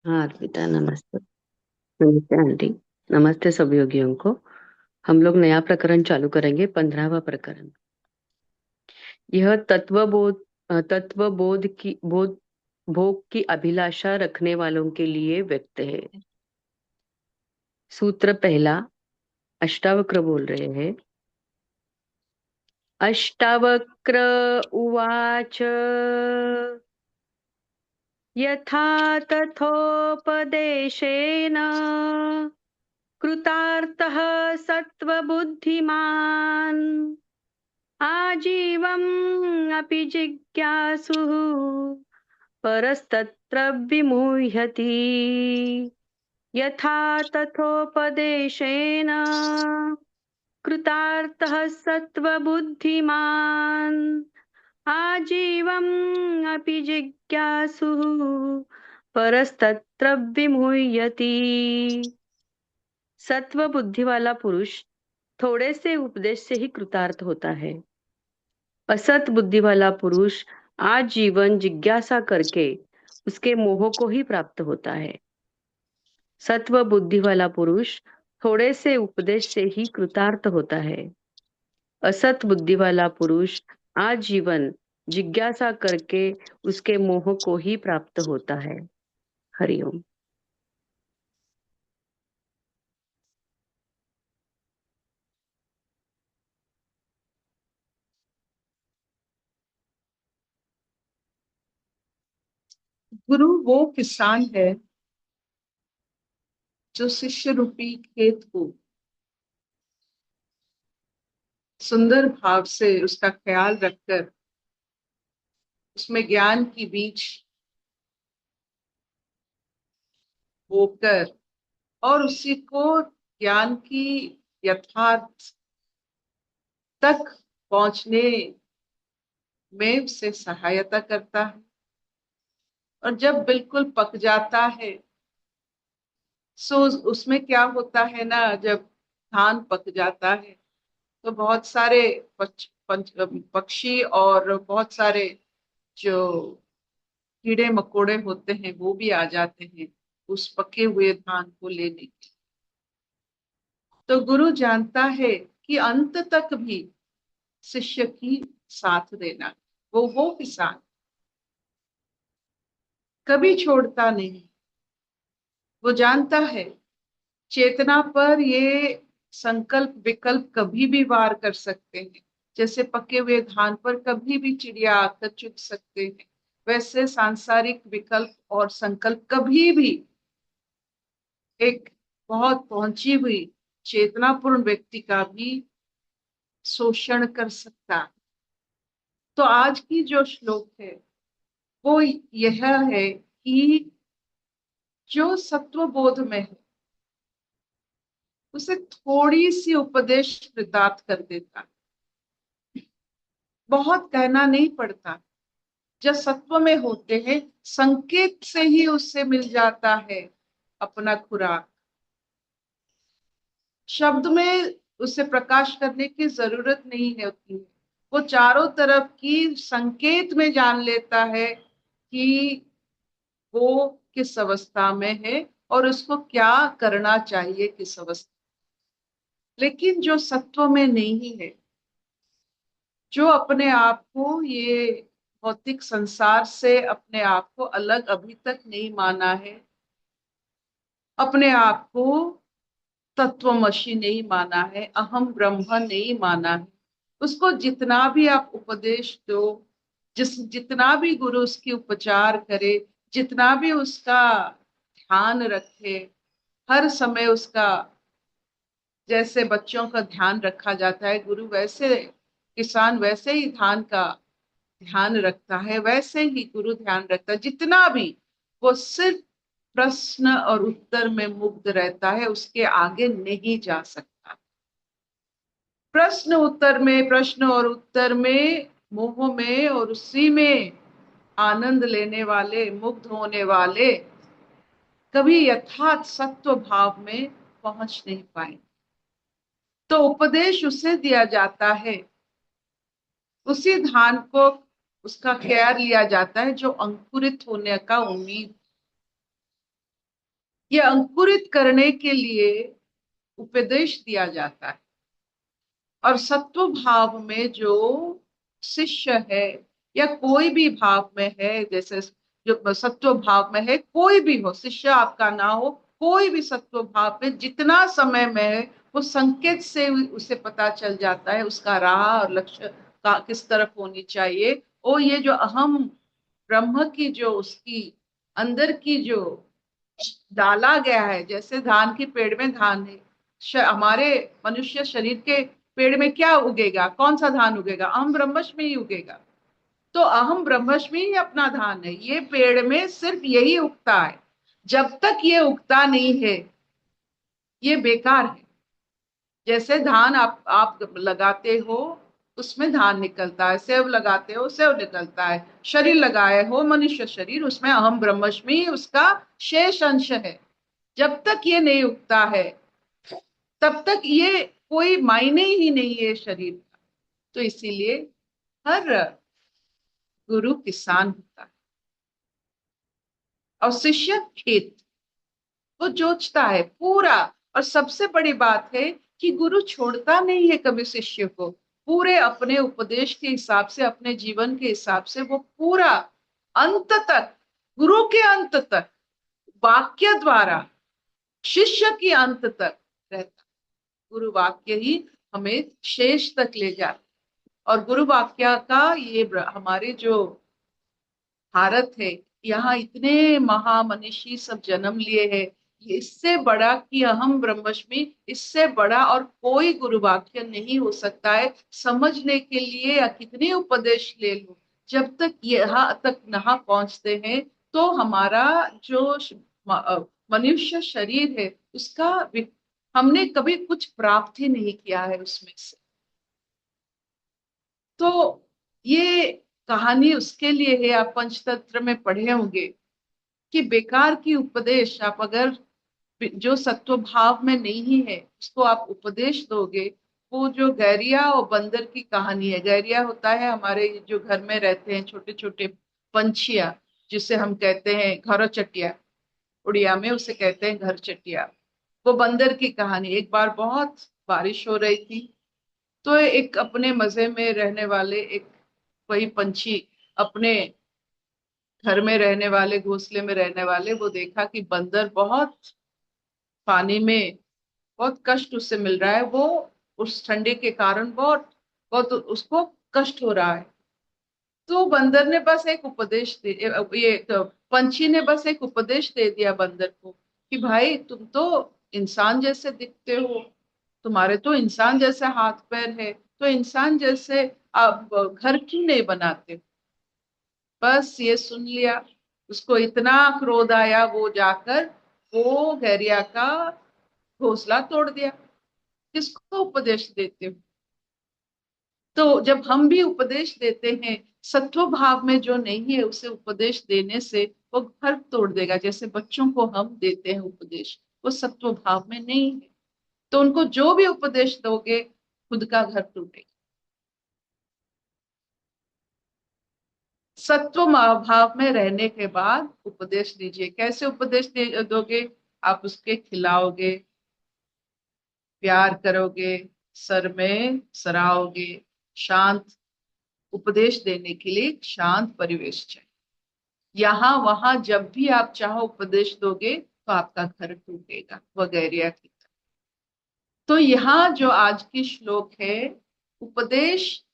हाँ अर्पिता, नमस्ते। नमस्ते आंटी। नमस्ते सभी योगियों को। हम लोग नया प्रकरण चालू करेंगे, 15वां प्रकरण। यह तत्वबोध की बोध भोग की अभिलाषा रखने वालों के लिए व्यक्त है। सूत्र पहला। अष्टावक्र बोल रहे हैं। अष्टावक्र उवाच। यथा तथोपदेशेन कृतार्थः सत्त्वबुद्धिमान् आजीवम् अपि जिज्ञासुः परस्तत्र विमुह्यति। यथा तथोपदेशेन कृतार्थः सत्त्वबुद्धिमान् आजीवम् अपि जिज्ञासुः परस्तत्र विमुह्यति। सत्व बुद्धि वाला पुरुष थोड़े से उपदेश से ही कृतार्थ होता है। असत बुद्धि वाला पुरुष आजीवन जिज्ञासा करके उसके मोह को ही प्राप्त होता है। सत्व बुद्धि वाला पुरुष थोड़े से उपदेश से ही कृतार्थ होता है। असत बुद्धि वाला पुरुष आजीवन जिज्ञासा करके उसके मोह को ही प्राप्त होता है। हरिओम। गुरु वो किसान है जो शिष्य रूपी खेत को सुंदर भाव से उसका ख्याल रखकर उसमें ज्ञान की बीज बोकर और उसी को ज्ञान की यथार्थ तक पहुंचने में उसे सहायता करता है। और जब बिल्कुल पक जाता है, सो उसमें क्या होता है ना, जब धान पक जाता है तो बहुत सारे पक्षी और बहुत सारे जो कीड़े मकोड़े होते हैं वो भी आ जाते हैं उस पके हुए धान को लेने के। तो गुरु जानता है कि अंत तक भी शिष्य की साथ देना, वो किसान कभी छोड़ता नहीं। वो जानता है चेतना पर ये संकल्प विकल्प कभी भी वार कर सकते हैं। जैसे पके हुए धान पर कभी भी चिड़िया आकर चुग सकते हैं, वैसे सांसारिक विकल्प और संकल्प कभी भी एक बहुत पहुंची हुई चेतनापूर्ण व्यक्ति का भी शोषण कर सकता है। तो आज की जो श्लोक है वो यह है कि जो सत्व बोध में है उसे थोड़ी सी उपदेश कृतार्थ कर देता है। बहुत कहना नहीं पड़ता। जब सत्व में होते हैं संकेत से ही उससे मिल जाता है अपना खुराक। शब्द में उसे प्रकाश करने की जरूरत नहीं होती है। वो चारों तरफ की संकेत में जान लेता है कि वो किस अवस्था में है और उसको क्या करना चाहिए किस अवस्था। लेकिन जो सत्व में नहीं है, जो अपने आप को ये भौतिक संसार से अपने आप को अलग अभी तक नहीं माना है, अपने आप को तत्वमसी नहीं माना है, अहम ब्रह्म नहीं माना है, उसको जितना भी आप उपदेश दो, जितना भी गुरु उसकी उपचार करे, जितना भी उसका ध्यान रखे, हर समय उसका जैसे बच्चों का ध्यान रखा जाता है, गुरु वैसे किसान वैसे ही धान का ध्यान रखता है, वैसे ही गुरु ध्यान रखता है। जितना भी वो सिर्फ प्रश्न और उत्तर में मुग्ध रहता है, उसके आगे नहीं जा सकता। प्रश्न और उत्तर में, मोह में और उसी में आनंद लेने वाले, मुग्ध होने वाले कभी यथार्थ सत्व भाव में पहुंच नहीं पाए। तो उपदेश उसे दिया जाता है, उसी धान को उसका केयर लिया जाता है जो अंकुरित होने का उम्मीद। ये अंकुरित करने के लिए उपदेश दिया जाता है। और सत्व भाव में जो शिष्य है या कोई भी भाव में है, जैसे जो सत्व भाव में है, कोई भी हो, शिष्य आपका ना हो, कोई भी सत्व भाव में जितना समय में है, वो संकेत से उसे पता चल जाता है उसका राह और लक्ष्य का किस तरफ होनी चाहिए। और ये जो अहम ब्रह्म की जो उसकी अंदर की जो डाला गया है, जैसे धान के पेड़ में धान है, हमारे मनुष्य शरीर के पेड़ में क्या उगेगा, कौन सा धान उगेगा, अहम ब्रह्मस्मि ही उगेगा। तो अहम ब्रह्मस्मि ही अपना धान है, ये पेड़ में सिर्फ यही उगता है। जब तक ये उगता नहीं है ये बेकार है। जैसे धान आप लगाते हो, उसमें धान निकलता है, सेव लगाते हो सेव निकलता है, शरीर लगाए हो मनुष्य शरीर, उसमें अहम ब्रह्मस्मि उसका शेष अंश है। जब तक ये नहीं उगता है तब तक ये कोई मायने ही नहीं है शरीर का। तो इसीलिए हर गुरु किसान होता है और शिष्य खेत, वो जोतता है पूरा। और सबसे बड़ी बात है कि गुरु छोड़ता नहीं है कभी शिष्य को, पूरे अपने उपदेश के हिसाब से, अपने जीवन के हिसाब से वो पूरा अंत तक, गुरु के अंत तक, वाक्य द्वारा शिष्य के अंत तक रहता। गुरु वाक्य ही हमें शेष तक ले जाता। और गुरु वाक्य का ये हमारे जो भारत है, यहाँ इतने महामनीषी सब जन्म लिए हैं, ये इससे बड़ा कि अहम ब्रह्मस्मि, इससे बड़ा और कोई गुरु वाक्य नहीं हो सकता है। समझने के लिए या कितने उपदेश ले लो, जब तक यहाँ तक ना पहुंचते हैं तो हमारा जो मनुष्य शरीर है उसका हमने कभी कुछ प्राप्त ही नहीं किया है उसमें से। तो ये कहानी उसके लिए है, आप पंचतंत्र में पढ़े होंगे कि बेकार की उपदेश आप अगर जो सत्व भाव में नहीं है उसको आप उपदेश दोगे। वो जो गैरिया और बंदर की कहानी है, गैरिया होता है हमारे जो घर में रहते हैं छोटे छोटे पंछिया, जिसे हम कहते हैं घर चटिया, उड़िया में उसे कहते हैं घर चटिया। वो बंदर की कहानी, एक बार बहुत बारिश हो रही थी, तो एक अपने मजे में रहने वाले एक वही पंछी, अपने घर में रहने वाले, घोंसले में रहने वाले, वो देखा कि बंदर बहुत पानी में बहुत कष्ट उससे मिल रहा है, वो उस ठंडे के कारण बहुत बहुत उसको कष्ट हो रहा है। तो बंदर ने बस एक उपदेश दे, ये तो पंछी ने बस एक उपदेश दे दिया बंदर को कि भाई तुम तो इंसान जैसे दिखते हो, तुम्हारे तो इंसान जैसे हाथ पैर है, तो इंसान जैसे आप घर क्यों नहीं बनाते। बस ये सुन लिया, उसको इतना क्रोध आया, वो जाकर वो गैरिया का घोंसला तोड़ दिया। किसको उपदेश देते हो। तो जब हम भी उपदेश देते हैं, सत्व भाव में जो नहीं है उसे उपदेश देने से वो घर तोड़ देगा। जैसे बच्चों को हम देते हैं उपदेश, वो सत्व भाव में नहीं है, तो उनको जो भी उपदेश दोगे खुद का घर टूटेगा। सत्व भाव में रहने के बाद उपदेश दीजिए। कैसे उपदेश दोगे, आप उसके खिलाओगे, प्यार करोगे, सर में सराओगे, शांत, उपदेश देने के लिए शांत परिवेश चाहिए। यहाँ वहां जब भी आप चाहो उपदेश दोगे तो आपका घर टूटेगा वगैरह की तरह। तो यहाँ जो आज की श्लोक है, उपदेश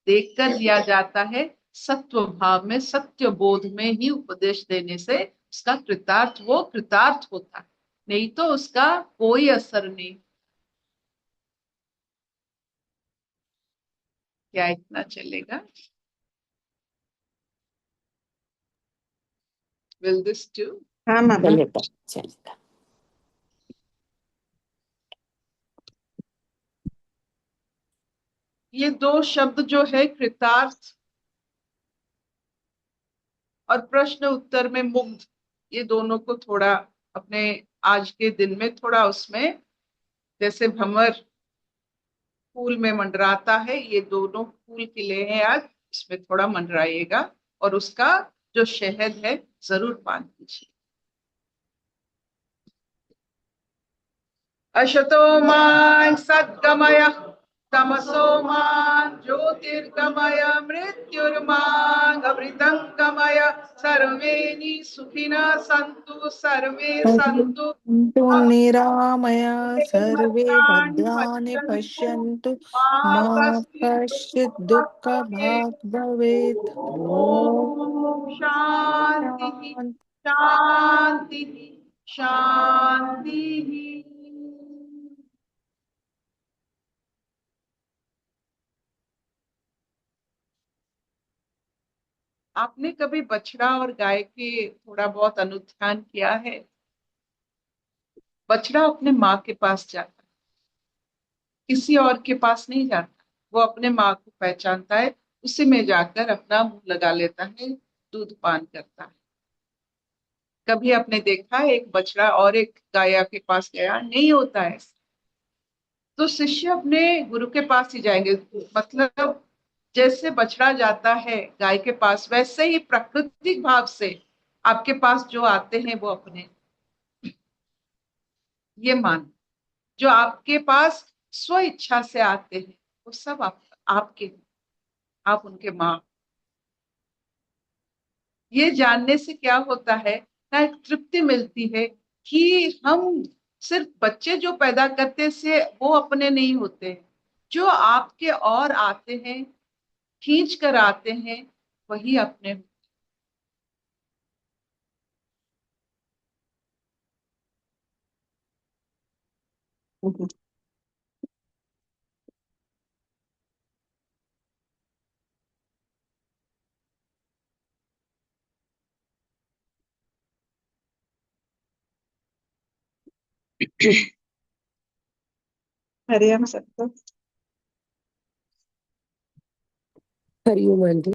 देखकर दिया जाता है, सत्व भाव में, सत्य बोध में ही उपदेश देने से उसका कृतार्थ, वो कृतार्थ होता है, नहीं तो उसका कोई असर नहीं। क्या इतना चलेगा। Will this do. हाँ मामा। चलेगा चलेगा। ये दो शब्द जो है कृतार्थ और प्रश्न उत्तर में मुग्ध, ये दोनों को थोड़ा अपने आज के दिन में थोड़ा उसमें, जैसे भंवर फूल में मंडराता है, ये दोनों फूल खिले हैं आज, इसमें थोड़ा मंडराइएगा और उसका जो शहद है जरूर पान कीजिए। अशतो मां सद्गमय तमसो मां ज्योतिर्गमय मृत्युर्मां अमृतंगमय सर्वे सुखिनः सन्तु सर्वे सन्तु सन्तु निरामय सर्वे भद्राणि भद्राणि पश्यन्तु पश्यन्तु मा मा कश्चित् कश्चित् दुःखभाग् दुःखभाग् भवेत्। ॐ ओम शांति शान्ति। शांति शांति। आपने कभी बछड़ा और गाय के थोड़ा बहुत अनुध्यान किया है? बछड़ा अपने माँ के पास जाता है, किसी और के पास नहीं जाता। वो अपने माँ को पहचानता है, उसी में जाकर अपना मुंह लगा लेता है, दूध पान करता है। कभी आपने देखा है एक बछड़ा और एक गाय के पास गया? नहीं होता है। तो शिष्य अपने गुरु के पास ही जाएंगे। मतलब जैसे बछड़ा जाता है गाय के पास, वैसे ही प्राकृतिक भाव से आपके पास जो आते हैं वो अपने, ये मान, जो आपके पास स्व इच्छा से आते हैं वो सब आपके, आप उनके माँ। ये जानने से क्या होता है ना, एक तृप्ति मिलती है कि हम सिर्फ बच्चे जो पैदा करते से वो अपने नहीं होते, जो आपके और आते हैं, खींच कर आते हैं, वही अपने। हरिओम सत्य। हरिओम आंटी।